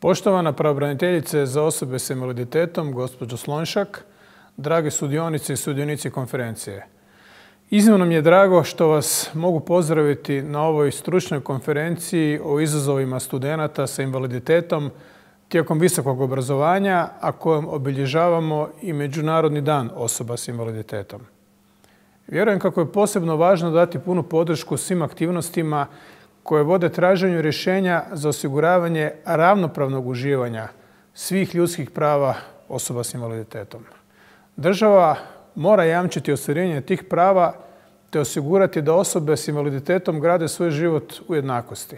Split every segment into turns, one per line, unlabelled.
Poštovana pravobraniteljice za osobe s invaliditetom, gospođo Slonjšak, drage sudionice i sudionici konferencije. Iznimno mi je drago što vas mogu pozdraviti na ovoj stručnoj konferenciji o izazovima studenata sa invaliditetom tijekom visokog obrazovanja, a kojom obilježavamo i Međunarodni dan osoba s invaliditetom. Vjerujem kako je posebno važno dati punu podršku svim aktivnostima koje vode traženju rješenja za osiguravanje ravnopravnog uživanja svih ljudskih prava osoba s invaliditetom. Država mora jamčiti ostvarenje tih prava te osigurati da osobe s invaliditetom grade svoj život u jednakosti.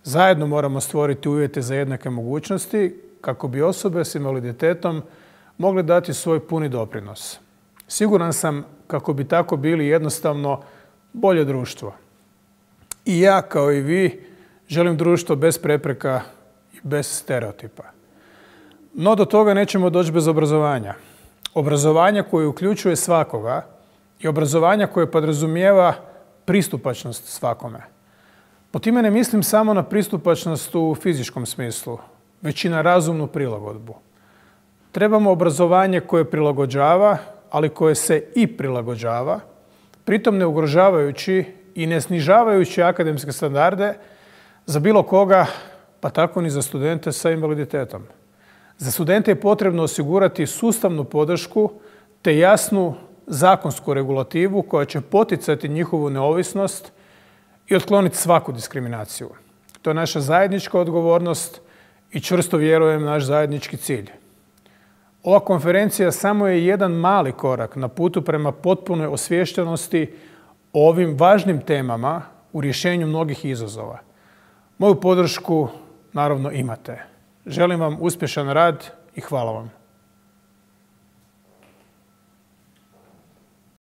Zajedno moramo stvoriti uvjete za jednake mogućnosti kako bi osobe s invaliditetom mogle dati svoj puni doprinos. Siguran sam kako bi tako bili jednostavno bolje društvo. I ja, kao i vi, želim društvo bez prepreka i bez stereotipa. No do toga nećemo doći bez obrazovanja. Obrazovanja koje uključuje svakoga i obrazovanja koje podrazumijeva pristupačnost svakome. Po time ne mislim samo na pristupačnost u fizičkom smislu, već i na razumnu prilagodbu. Trebamo obrazovanje koje prilagođava, ali koje se i prilagođava, pritom ne ugrožavajući i ne snižavajući akademske standarde za bilo koga, pa tako ni za studente sa invaliditetom. Za studente je potrebno osigurati sustavnu podršku te jasnu zakonsku regulativu koja će poticati njihovu neovisnost i otkloniti svaku diskriminaciju. To je naša zajednička odgovornost i čvrsto vjerujem naš zajednički cilj. Ova konferencija samo je jedan mali korak na putu prema potpunoj osviještenosti o ovim važnim temama u rješenju mnogih izazova. Moju podršku naravno imate. Želim vam uspješan rad i hvala vam.